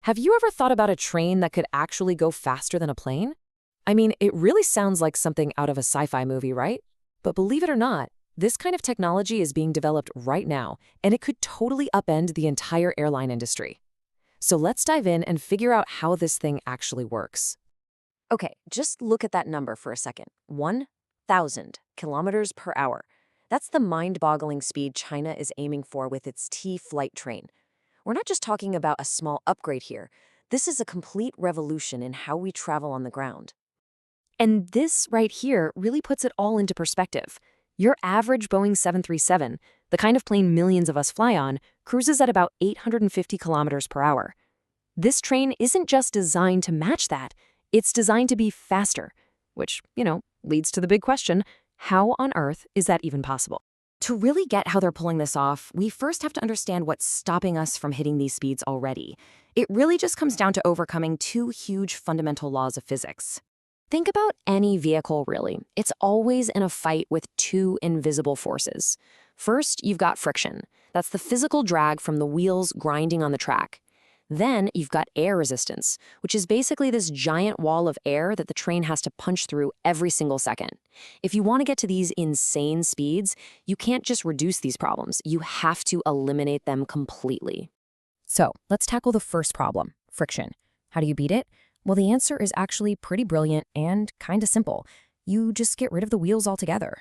Have you ever thought about a train that could actually go faster than a plane? I mean, it really sounds like something out of a sci-fi movie, right? But believe it or not, this kind of technology is being developed right now, and it could totally upend the entire airline industry. So let's dive in and figure out how this thing actually works. Okay, just look at that number for a second. 1,000 kilometers per hour. That's the mind-boggling speed China is aiming for with its T-flight train. We're not just talking about a small upgrade here. This is a complete revolution in how we travel on the ground. And this right here really puts it all into perspective. Your average Boeing 737, the kind of plane millions of us fly on, cruises at about 850 kilometers per hour. This train isn't just designed to match that, it's designed to be faster, which, leads to the big question, how on earth is that even possible? To really get how they're pulling this off, we first have to understand what's stopping us from hitting these speeds already. It really just comes down to overcoming two huge fundamental laws of physics. Think about any vehicle, really. It's always in a fight with two invisible forces. First, you've got friction. That's the physical drag from the wheels grinding on the track. Then you've got air resistance, which is basically this giant wall of air that the train has to punch through every single second. If you want to get to these insane speeds, you can't just reduce these problems. You have to eliminate them completely. So let's tackle the first problem, friction. How do you beat it? Well, the answer is actually pretty brilliant and kind of simple. You just get rid of the wheels altogether.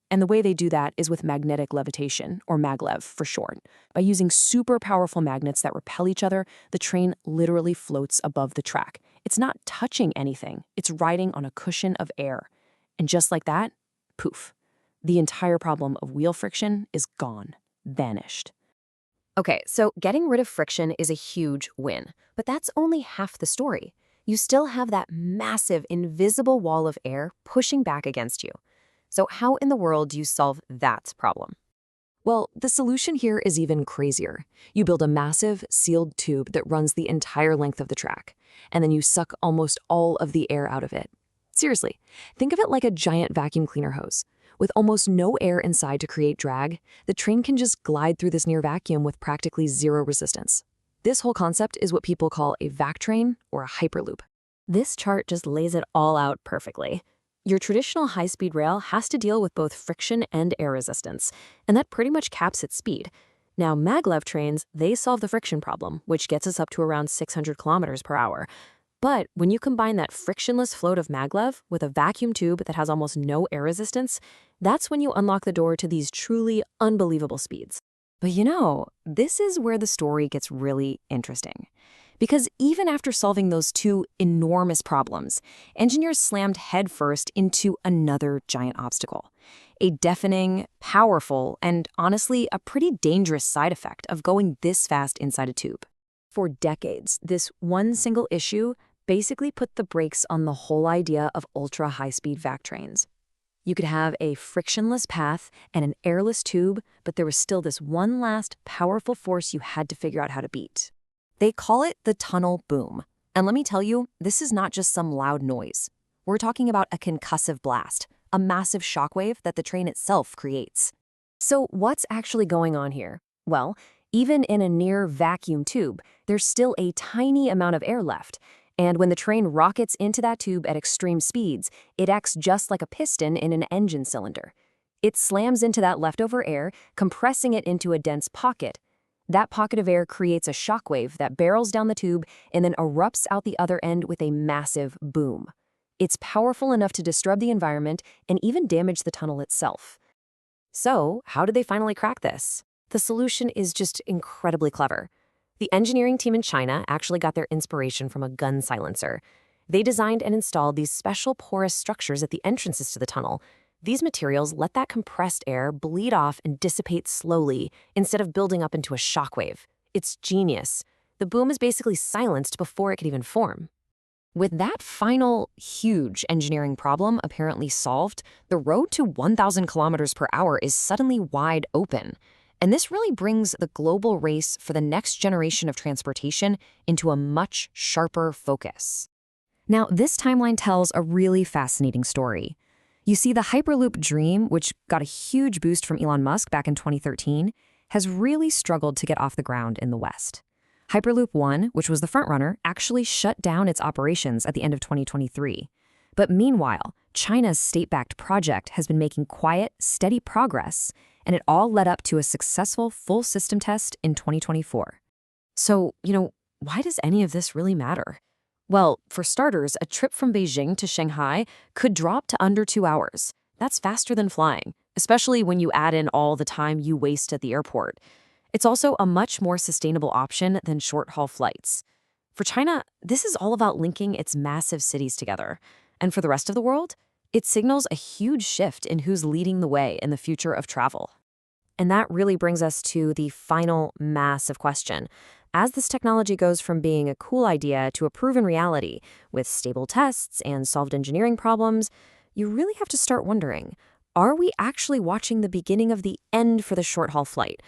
And the way they do that is with magnetic levitation, or maglev for short. By using super powerful magnets that repel each other, the train literally floats above the track. It's not touching anything, it's riding on a cushion of air. And just like that, poof, the entire problem of wheel friction is gone, vanished. Okay, so getting rid of friction is a huge win, but that's only half the story. You still have that massive, invisible wall of air pushing back against you. So how in the world do you solve that problem? Well, the solution here is even crazier. You build a massive, sealed tube that runs the entire length of the track, and then you suck almost all of the air out of it. Seriously, think of it like a giant vacuum cleaner hose. With almost no air inside to create drag, the train can just glide through this near vacuum with practically zero resistance. This whole concept is what people call a vac train or a hyperloop. This chart just lays it all out perfectly. Your traditional high-speed rail has to deal with both friction and air resistance, and that pretty much caps its speed. Now, maglev trains, they solve the friction problem, which gets us up to around 600 kilometers per hour. But when you combine that frictionless float of maglev with a vacuum tube that has almost no air resistance, that's when you unlock the door to these truly unbelievable speeds. But this is where the story gets really interesting. Because even after solving those two enormous problems, engineers slammed headfirst into another giant obstacle. A deafening, powerful, and honestly a pretty dangerous side effect of going this fast inside a tube. For decades, this one single issue basically put the brakes on the whole idea of ultra-high-speed vac trains. You could have a frictionless path and an airless tube, but there was still this one last powerful force you had to figure out how to beat. They call it the tunnel boom. And let me tell you, this is not just some loud noise. We're talking about a concussive blast, a massive shockwave that the train itself creates. So what's actually going on here? Well, even in a near vacuum tube, there's still a tiny amount of air left. And when the train rockets into that tube at extreme speeds, it acts just like a piston in an engine cylinder. It slams into that leftover air, compressing it into a dense pocket. That pocket of air creates a shockwave that barrels down the tube and then erupts out the other end with a massive boom. It's powerful enough to disrupt the environment and even damage the tunnel itself. So, how did they finally crack this? The solution is just incredibly clever. The engineering team in China actually got their inspiration from a gun silencer. They designed and installed these special porous structures at the entrances to the tunnel. These materials let that compressed air bleed off and dissipate slowly instead of building up into a shockwave. It's genius. The boom is basically silenced before it could even form. With that final, huge engineering problem apparently solved, the road to 1,000 kilometers per hour is suddenly wide open. And this really brings the global race for the next generation of transportation into a much sharper focus. Now, this timeline tells a really fascinating story. You see, the Hyperloop dream, which got a huge boost from Elon Musk back in 2013, has really struggled to get off the ground in the West. Hyperloop One, which was the frontrunner, actually shut down its operations at the end of 2023. But meanwhile, China's state-backed project has been making quiet, steady progress, and it all led up to a successful full system test in 2024. So, why does any of this really matter? Well, for starters, a trip from Beijing to Shanghai could drop to under 2 hours. That's faster than flying, especially when you add in all the time you waste at the airport. It's also a much more sustainable option than short-haul flights. For China, this is all about linking its massive cities together. And for the rest of the world, it signals a huge shift in who's leading the way in the future of travel. And that really brings us to the final massive question. As this technology goes from being a cool idea to a proven reality with stable tests and solved engineering problems, you really have to start wondering, are we actually watching the beginning of the end for the short-haul flight?